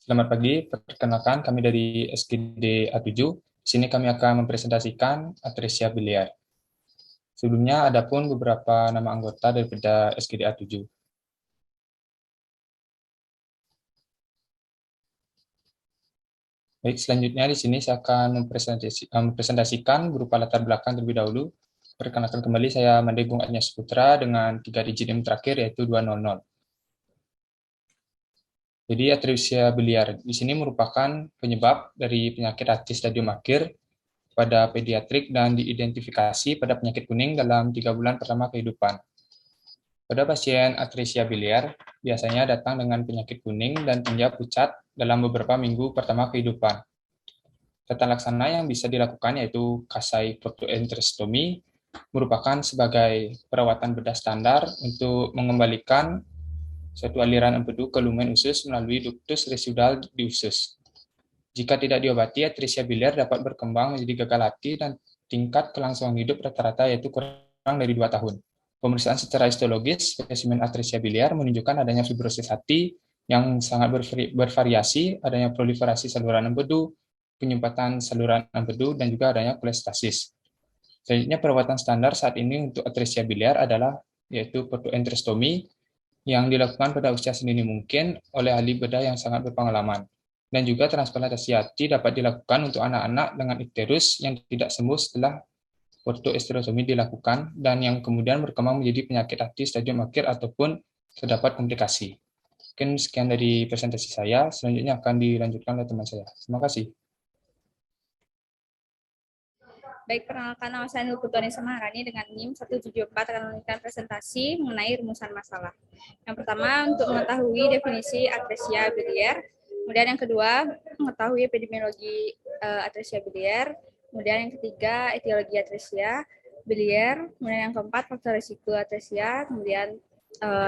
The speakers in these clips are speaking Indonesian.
Selamat pagi, perkenalkan kami dari SGD A7. Di sini kami akan mempresentasikan Atresia biliar. Sebelumnya ada pun beberapa nama anggota daripada SGD A7. Baik, selanjutnya di sini saya akan mempresentasikan berupa latar belakang terlebih dahulu. Perkenalkan kembali, saya Mandegung Agnes Putra dengan 3 digit NIM terakhir yaitu 200. Jadi Atresia biliar di sini merupakan penyebab dari penyakit hati stadium akhir pada pediatrik dan diidentifikasi pada penyakit kuning dalam 3 bulan pertama kehidupan. Pada pasien atresia biliar, biasanya datang dengan penyakit kuning dan tinja pucat dalam beberapa minggu pertama kehidupan. Tata laksana yang bisa dilakukan yaitu kasai protoenterostomi, merupakan sebagai perawatan bedah standar untuk mengembalikan suatu aliran empedu ke lumen usus melalui ductus residual di usus. Jika tidak diobati, atresia biliar dapat berkembang menjadi gagal hati dan tingkat kelangsungan hidup rata-rata yaitu kurang dari 2 tahun. Pemeriksaan secara histologis spesimen atresia biliar menunjukkan adanya fibrosis hati yang sangat bervariasi, adanya proliferasi saluran empedu, penyumbatan saluran empedu, dan juga adanya kolestasis. Selanjutnya, perawatan standar saat ini untuk atresia biliar adalah yaitu protoenterostomi yang dilakukan pada usia sedini mungkin oleh ahli bedah yang sangat berpengalaman. Dan juga transplantasi hati dapat dilakukan untuk anak-anak dengan ikterus yang tidak sembuh setelah ortoesterotomi dilakukan dan yang kemudian berkembang menjadi penyakit hati stadium akhir ataupun terdapat komplikasi. Mungkin sekian dari presentasi saya, selanjutnya akan dilanjutkan oleh teman saya. Terima kasih. Baik, perkenalkan nama saya Nur Putoni Semarani dengan NIM 174 akan memberikan presentasi mengenai rumusan masalah. Yang pertama, untuk mengetahui definisi atresia biliar. Kemudian yang kedua, mengetahui epidemiologi atresia biliar. Kemudian yang ketiga, etiologi atresia biliar. Kemudian yang keempat, faktor risiko atresia. Kemudian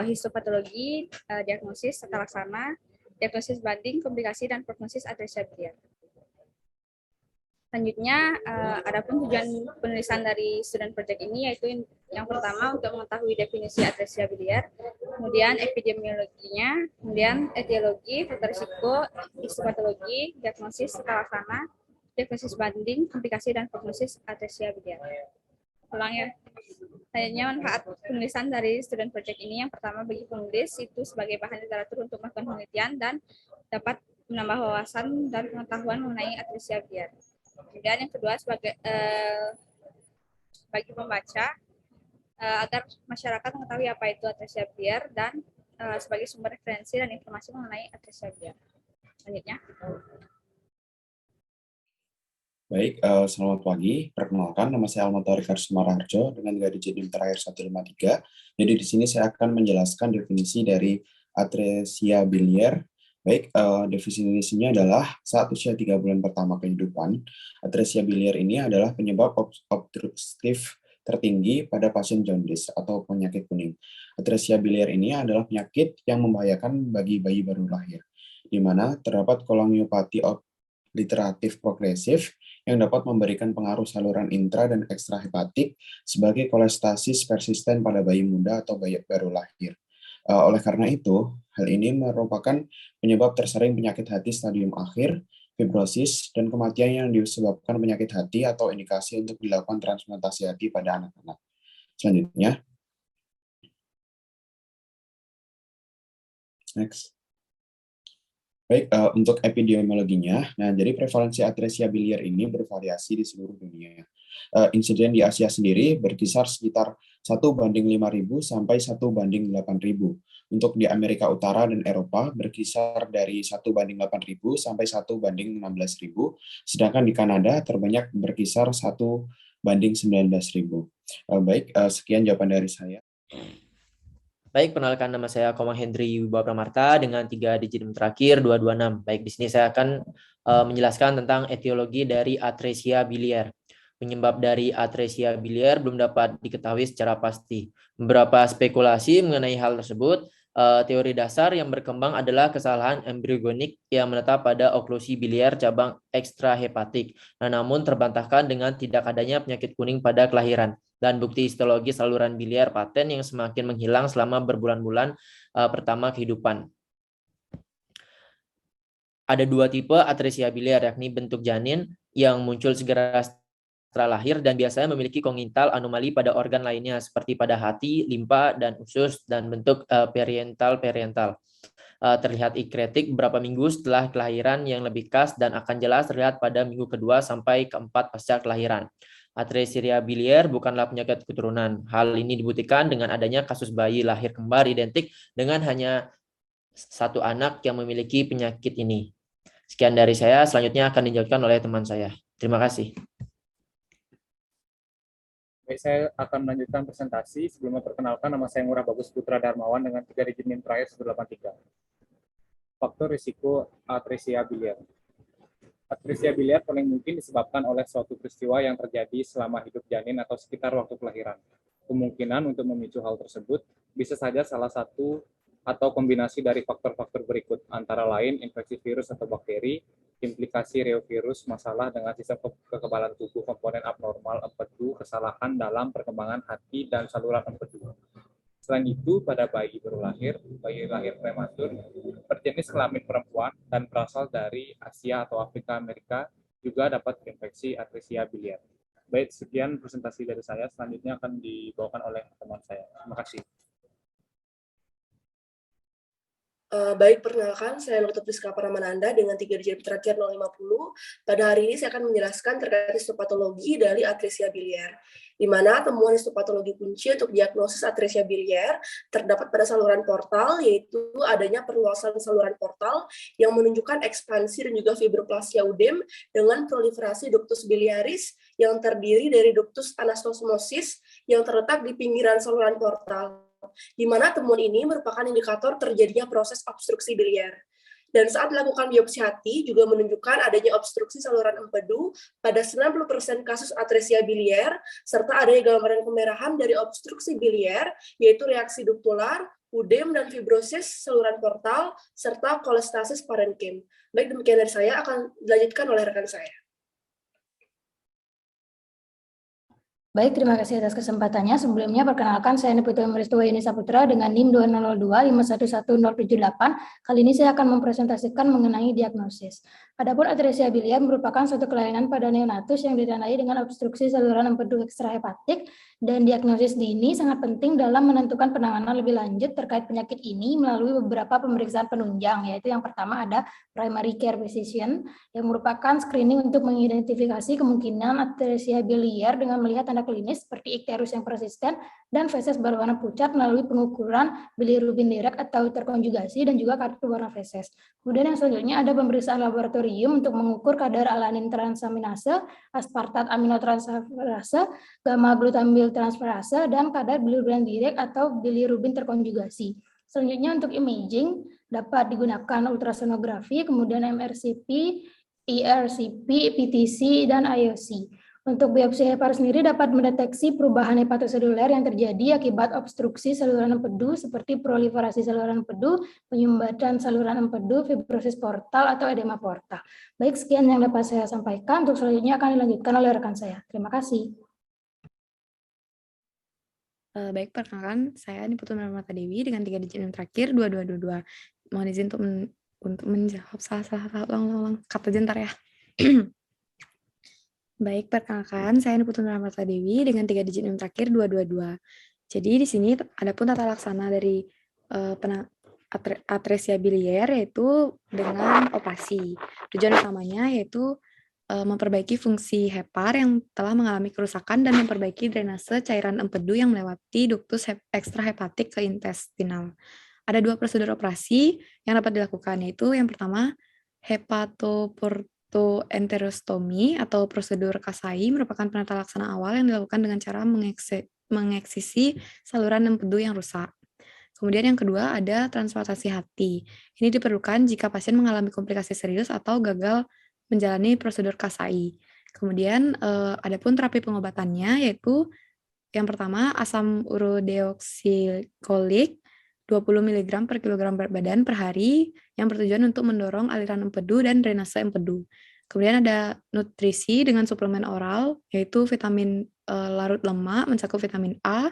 histopatologi, diagnosis, tata laksana, diagnosis banding, komplikasi, dan prognosis atresia biliar. Selanjutnya, adapun tujuan penulisan dari student project ini yaitu yang pertama untuk mengetahui definisi atresia biliar, kemudian epidemiologinya, kemudian etiologi, faktor risiko, histopatologi, diagnosis, tata laksana, diagnosis banding, komplikasi, dan prognosis atresia biliar. Ulang ya. Selanjutnya, manfaat penulisan dari student project ini yang pertama bagi penulis itu sebagai bahan literatur untuk melakukan penelitian dan dapat menambah wawasan dan pengetahuan mengenai atresia biliar. Kemudian yang kedua sebagai bagi pembaca agar masyarakat mengetahui apa itu atresia biliar dan sebagai sumber referensi dan informasi mengenai atresia biliar. Selanjutnya. Baik, selamat pagi. Perkenalkan, nama saya Alma Torikar Sumarharjo dengan digit NIM terakhir 153. Jadi di sini saya akan menjelaskan definisi dari atresia biliar. Baik, definisinya adalah saat usia 3 bulan pertama kehidupan, atresia biliar ini adalah penyebab obstruktif tertinggi pada pasien jaundice atau penyakit kuning. Atresia biliar ini adalah penyakit yang membahayakan bagi bayi baru lahir, di mana terdapat kolongiopati obliteratif progresif yang dapat memberikan pengaruh saluran intra dan ekstrahepatik sebagai kolestasis persisten pada bayi muda atau bayi baru lahir. Oleh karena itu, hal ini merupakan penyebab tersering penyakit hati stadium akhir, fibrosis, dan kematian yang disebabkan penyakit hati atau indikasi untuk dilakukan transplantasi hati pada anak-anak. Selanjutnya, next. Baik, untuk epidemiologinya, nah jadi prevalensi atresia biliar ini bervariasi di seluruh dunia. Insiden di Asia sendiri berkisar sekitar 1:5.000 sampai 1:8.000. Untuk di Amerika Utara dan Eropa berkisar dari 1:8.000 sampai 1:16.000, sedangkan di Kanada terbanyak berkisar 1:19.000. Baik, sekian jawaban dari saya. Baik, perkenalkan nama saya Komang Hendri Wibawa Pramarta dengan 3 digit terakhir 226. Baik, di sini saya akan menjelaskan tentang etiologi dari atresia biliar. Penyebab dari atresia biliar belum dapat diketahui secara pasti. Beberapa spekulasi mengenai hal tersebut. Teori dasar yang berkembang adalah kesalahan embriogenik yang menetap pada oklusi biliar cabang ekstrahepatik. Namun terbantahkan dengan tidak adanya penyakit kuning pada kelahiran dan bukti histologi saluran biliar paten yang semakin menghilang selama berbulan-bulan pertama kehidupan. Ada dua tipe atresia biliar, yakni bentuk janin yang muncul segera setelah lahir dan biasanya memiliki kongenital anomali pada organ lainnya seperti pada hati, limpa, dan usus, dan bentuk periental. Terlihat ikretik beberapa minggu setelah kelahiran yang lebih khas dan akan jelas terlihat pada minggu kedua sampai keempat pasca kelahiran. Atresia biliar bukanlah penyakit keturunan. Hal ini dibuktikan dengan adanya kasus bayi lahir kembar identik dengan hanya satu anak yang memiliki penyakit ini. Sekian dari saya, selanjutnya akan dijelaskan oleh teman saya. Terima kasih. Baik, saya akan melanjutkan presentasi. Sebelum memperkenalkan, nama saya Ngurah Bagus Putra Darmawan dengan 3 digit NIM terakhir 183. Faktor risiko atresia biliar. Atresia biliar paling mungkin disebabkan oleh suatu peristiwa yang terjadi selama hidup janin atau sekitar waktu kelahiran. Kemungkinan untuk memicu hal tersebut bisa saja salah satu atau kombinasi dari faktor-faktor berikut, antara lain infeksi virus atau bakteri, implikasi reovirus, masalah dengan sistem kekebalan tubuh, komponen abnormal empedu, kesalahan dalam perkembangan hati dan saluran empedu. Selain itu, pada bayi baru lahir, bayi lahir prematur, berjenis kelamin perempuan dan berasal dari Asia atau Afrika Amerika juga dapat terinfeksi atresia biliar. Baik, sekian presentasi dari saya. Selanjutnya akan dibawakan oleh teman saya. Terima kasih. Baik, perkenalkan, saya Dr. Priska Paramananda dengan 3 digit terakhir 050. Pada hari ini saya akan menjelaskan terkait histopatologi dari atresia biliar, di mana temuan histopatologi kunci untuk diagnosis atresia biliar terdapat pada saluran portal, yaitu adanya perluasan saluran portal yang menunjukkan ekspansi dan juga fibroplasia udem dengan proliferasi ductus biliaris yang terdiri dari ductus anastomosis yang terletak di pinggiran saluran portal, di mana temuan ini merupakan indikator terjadinya proses obstruksi biliar. Dan saat melakukan biopsi hati juga menunjukkan adanya obstruksi saluran empedu pada 90% kasus atresia biliar, serta adanya gambaran kemerahan dari obstruksi biliar, yaitu reaksi duktular, udem, dan fibrosis saluran portal, serta kolestasis parenkim. Baik, demikian dari saya, akan dilanjutkan oleh rekan saya. Baik, terima kasih atas kesempatannya. Sebelumnya, perkenalkan saya Niputri Meristuwa Yuni Saputra dengan NIM 2002-511078. Kali ini saya akan mempresentasikan mengenai diagnosis. Adapun atresia biliar merupakan suatu kelainan pada neonatus yang ditandai dengan obstruksi saluran empedu ekstrahepatik, dan diagnosis dini sangat penting dalam menentukan penanganan lebih lanjut terkait penyakit ini melalui beberapa pemeriksaan penunjang, yaitu yang pertama ada primary care physician, yang merupakan screening untuk mengidentifikasi kemungkinan atresia biliar dengan melihat tanda klinis seperti ikterus yang persisten dan feses berwarna pucat melalui pengukuran bilirubin direct atau terkonjugasi dan juga kartu warna feses. Kemudian yang selanjutnya ada pemeriksaan laboratorium untuk mengukur kadar alanin transaminase, aspartat aminotransferase, gamma glutamil transferase, dan kadar bilirubin direct atau bilirubin terkonjugasi. Selanjutnya untuk imaging dapat digunakan ultrasonografi, kemudian MRCP, ERCP, PTC, dan IOC. Untuk biopsi hepar sendiri dapat mendeteksi perubahan hepatoseluler yang terjadi akibat obstruksi saluran empedu seperti proliferasi saluran empedu, penyumbatan saluran empedu, fibrosis portal, atau edema portal. Baik, sekian yang dapat saya sampaikan. Untuk selanjutnya akan dilanjutkan oleh rekan saya. Terima kasih. Baik, perkenalkan saya Niputri Marta Dewi dengan 3 digit yang terakhir 2222. Mohon izin untuk menjawab salah ulang kata jentar ya. Baik, perkenalkan saya Niputri Marta Dewi dengan 3 digit yang terakhir 222. Jadi di sini ada pun tata laksana dari atresia biliar yaitu dengan operasi. Tujuan utamanya yaitu memperbaiki fungsi hepar yang telah mengalami kerusakan dan memperbaiki drainase cairan empedu yang melewati duktus ekstrahepatik ke intestinal. Ada 2 prosedur operasi yang dapat dilakukan, yaitu yang pertama hepatoportoenterostomi atau prosedur Kasai merupakan penata laksana awal yang dilakukan dengan cara mengeksisi saluran empedu yang rusak. Kemudian yang kedua ada transplantasi hati. Ini diperlukan jika pasien mengalami komplikasi serius atau gagal menjalani prosedur Kasai. Kemudian ada pun terapi pengobatannya yaitu yang pertama asam urodeoksikolik 20 mg per kilogram berat badan per hari yang bertujuan untuk mendorong aliran empedu dan drainase empedu. Kemudian ada nutrisi dengan suplemen oral yaitu vitamin larut lemak mencakup vitamin A,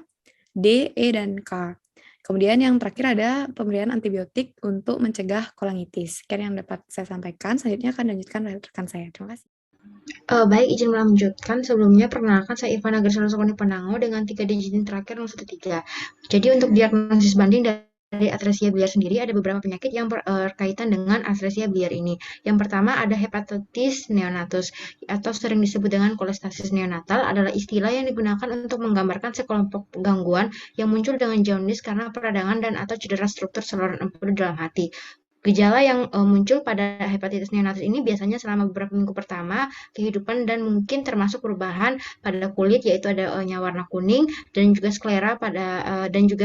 D, E, dan K. Kemudian yang terakhir ada pemberian antibiotik untuk mencegah kolangitis. Sekian yang dapat saya sampaikan. Selanjutnya akan dilanjutkan oleh rekan saya. Terima kasih. Baik, izin melanjutkan. Sebelumnya, perkenalkan saya Ivana Gersanusokoni Pandango dengan 3 digit terakhir 013. Jadi untuk diagnosis banding dari atresia biliar sendiri ada beberapa penyakit yang berkaitan dengan atresia biliar ini. Yang pertama ada hepatitis neonatus atau sering disebut dengan kolestasis neonatal, adalah istilah yang digunakan untuk menggambarkan sekelompok gangguan yang muncul dengan jaundice karena peradangan dan atau cedera struktur saluran empedu dalam hati. Gejala yang muncul pada hepatitis neonatus ini biasanya selama beberapa minggu pertama kehidupan dan mungkin termasuk perubahan pada kulit, yaitu adanya warna kuning dan juga sklera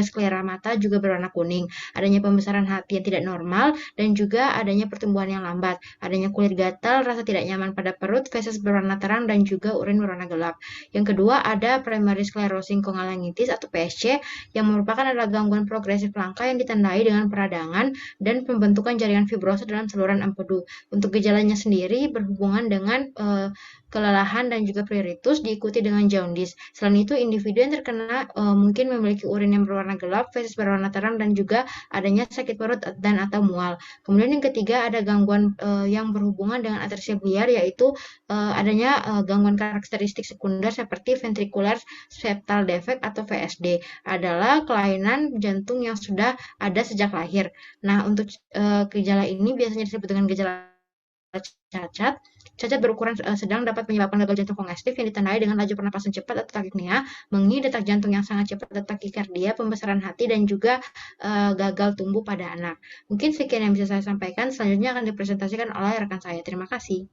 sklera mata juga berwarna kuning, adanya pembesaran hati yang tidak normal dan juga adanya pertumbuhan yang lambat, adanya kulit gatal, rasa tidak nyaman pada perut, feses berwarna terang dan juga urin berwarna gelap. Yang kedua ada primary sclerosing cholangitis atau PSC yang merupakan adalah gangguan progresif langka yang ditandai dengan peradangan dan pembentukan jaringan fibrosa dalam saluran empedu. Untuk gejalanya sendiri berhubungan dengan kelelahan dan juga pruritus diikuti dengan jaundice. Selain itu, individu yang terkena mungkin memiliki urin yang berwarna gelap, feses berwarna terang dan juga adanya sakit perut dan atau mual. Kemudian yang ketiga ada gangguan yang berhubungan dengan atresia biliar, yaitu adanya gangguan karakteristik sekunder seperti ventricular septal defect atau VSD, adalah kelainan jantung yang sudah ada sejak lahir. Nah, untuk gejala ini biasanya disebut dengan gejala cacat. Cacat berukuran sedang dapat menyebabkan gagal jantung kongestif yang ditandai dengan laju pernapasan cepat atau tachypnea, detak jantung yang sangat cepat atau takikardia, pembesaran hati dan juga gagal tumbuh pada anak. Mungkin sekian yang bisa saya sampaikan. Selanjutnya akan dipresentasikan oleh rekan saya. Terima kasih.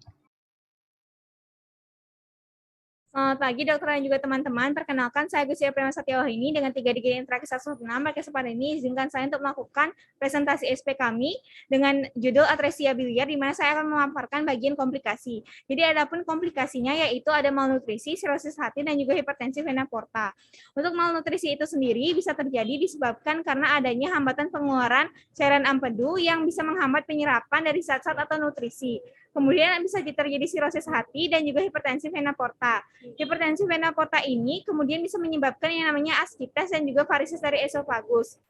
Selamat pagi dokter dan juga teman-teman. Perkenalkan saya Gusia Prima Satyawahini dengan 3 digit yang terakhir 116. Pada kesempatan ini izinkan saya untuk melakukan presentasi SP kami dengan judul atresia biliar, di mana saya akan memaparkan bagian komplikasi. Jadi adapun komplikasinya yaitu ada malnutrisi, sirosis hati dan juga hipertensi vena porta. Untuk malnutrisi itu sendiri bisa terjadi disebabkan karena adanya hambatan pengeluaran cairan empedu yang bisa menghambat penyerapan dari zat-zat atau nutrisi. Kemudian bisa terjadi sirosis hati dan juga hipertensi vena porta. Hipertensi vena porta ini kemudian bisa menyebabkan yang namanya ascites dan juga varises dari esofagus.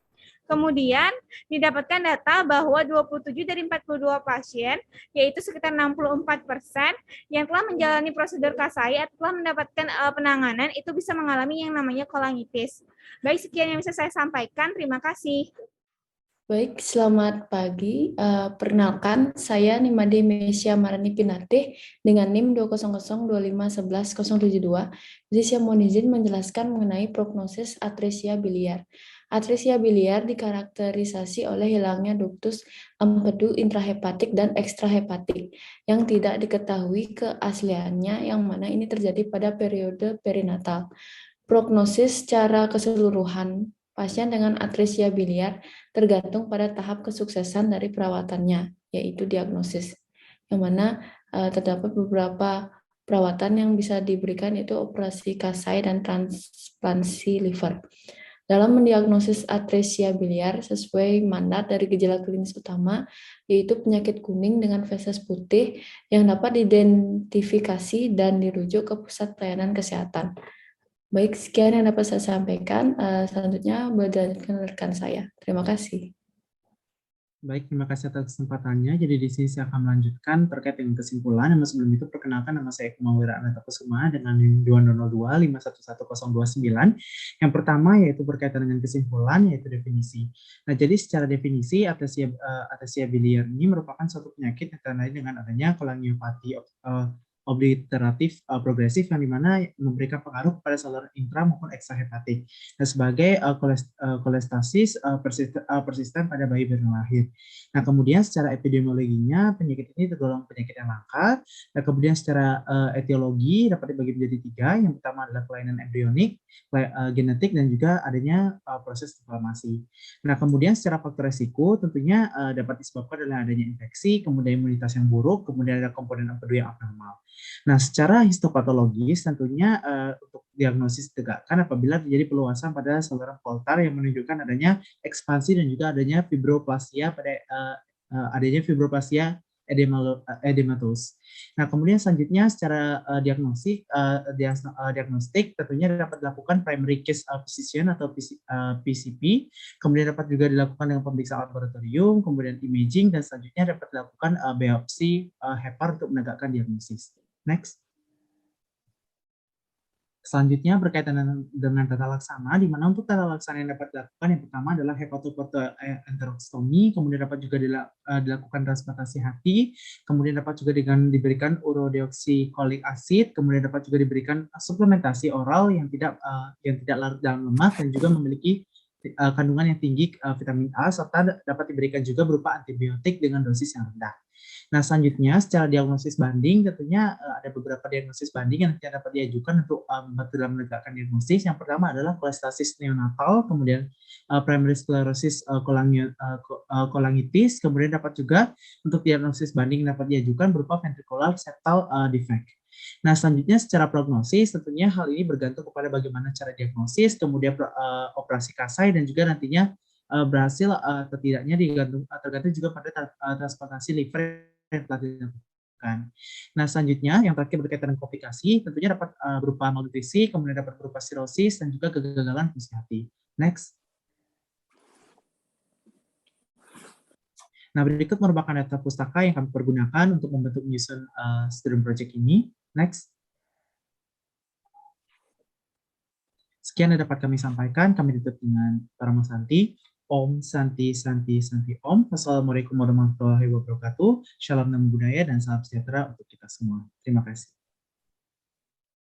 Kemudian didapatkan data bahwa 27 dari 42 pasien, yaitu sekitar 64%, yang telah menjalani prosedur Kasai atau telah mendapatkan penanganan itu bisa mengalami yang namanya kolangitis. Baik, sekian yang bisa saya sampaikan. Terima kasih. Baik, selamat pagi. Perkenalkan, saya Nimade Mesya Marani Pinate dengan NIM 20025111072. Jadi saya mohon izin menjelaskan mengenai prognosis atresia biliar. Atresia biliar dikarakterisasi oleh hilangnya duktus empedu intrahepatik dan ekstrahepatik yang tidak diketahui keasliannya, yang mana ini terjadi pada periode perinatal. Prognosis secara keseluruhan pasien dengan atresia biliar tergantung pada tahap kesuksesan dari perawatannya, yaitu diagnosis. Yang mana terdapat beberapa perawatan yang bisa diberikan, yaitu operasi Kasai dan transplantasi liver. Dalam mendiagnosis atresia biliar sesuai mandat dari gejala klinis utama, yaitu penyakit kuning dengan feses putih yang dapat diidentifikasi dan dirujuk ke pusat pelayanan kesehatan. Baik, sekian yang dapat saya sampaikan. Selanjutnya berlanjutkan rekan saya. Terima kasih. Baik, terima kasih atas kesempatannya. Jadi di sini saya akan melanjutkan terkait dengan kesimpulan. Namun sebelum itu perkenalkan nama saya Kumawira Ananta Kusuma dengan NIM 202511129. Yang pertama yaitu berkaitan dengan kesimpulan, yaitu definisi. Nah, jadi secara definisi atresia biliar ini merupakan suatu penyakit yang ditandai dengan adanya kolangiopati obliteratif progresif yang dimana memberikan pengaruh kepada saluran intra maupun ekstrahepatik. Nah, sebagai kolestasis persisten pada bayi baru lahir. Nah, kemudian secara epidemiologinya penyakit ini tergolong penyakit yang langka. Nah, kemudian secara etiologi dapat dibagi menjadi 3. Yang pertama adalah kelainan embrionik, genetik, dan juga adanya proses inflamasi. Nah, kemudian secara faktor resiko tentunya dapat disebabkan oleh adanya infeksi, kemudian imunitas yang buruk, kemudian ada komponen empedu yang abnormal. Nah, secara histopatologis tentunya untuk diagnosis ditegakkan apabila terjadi peluasan pada saluran Poltar yang menunjukkan adanya ekspansi dan juga adanya fibroplasia pada edematous. Nah, kemudian selanjutnya secara diagnostik tentunya dapat dilakukan primary case physician atau PCP, kemudian dapat juga dilakukan dengan pemeriksaan laboratorium, kemudian imaging, dan selanjutnya dapat dilakukan biopsi hepar untuk menegakkan diagnosis. Next. Selanjutnya berkaitan dengan tata laksana, di mana untuk tata laksana yang dapat dilakukan yang pertama adalah hepatoportoenterostomi, kemudian dapat juga dilakukan transplantasi hati, kemudian dapat juga diberikan urodeoksikolik asid, kemudian dapat juga diberikan suplementasi oral yang tidak larut dalam lemak dan juga memiliki kandungan yang tinggi vitamin A, serta dapat diberikan juga berupa antibiotik dengan dosis yang rendah. Nah, selanjutnya secara diagnosis banding tentunya ada beberapa diagnosis banding yang dapat diajukan untuk membantu dalam menegakkan diagnosis. Yang pertama adalah kolestasis neonatal, kemudian primary sclerosis cholangitis, kemudian dapat juga untuk diagnosis banding dapat diajukan berupa ventricular septal defect. Nah, selanjutnya secara prognosis tentunya hal ini bergantung kepada bagaimana cara diagnosis, kemudian operasi kasai, dan juga nantinya berhasil atau tidaknya tergantung juga pada transplantasi liver yang telah dilakukan. Nah, selanjutnya yang terakhir berkaitan dengan komplikasi tentunya dapat berupa malnutrisi, kemudian dapat berupa sirosis, dan juga kegagalan fungsi hati. Next. Nah, berikut merupakan data pustaka yang kami pergunakan untuk membentuk menyusun student project ini. Next. Sekian yang dapat kami sampaikan. Kami tutup dengan Parama Santi. Om Santi Santi Santi Om. Wassalamualaikum warahmatullahi wabarakatuh. Shalom Namo Buddhaya dan salam sejahtera untuk kita semua. Terima kasih.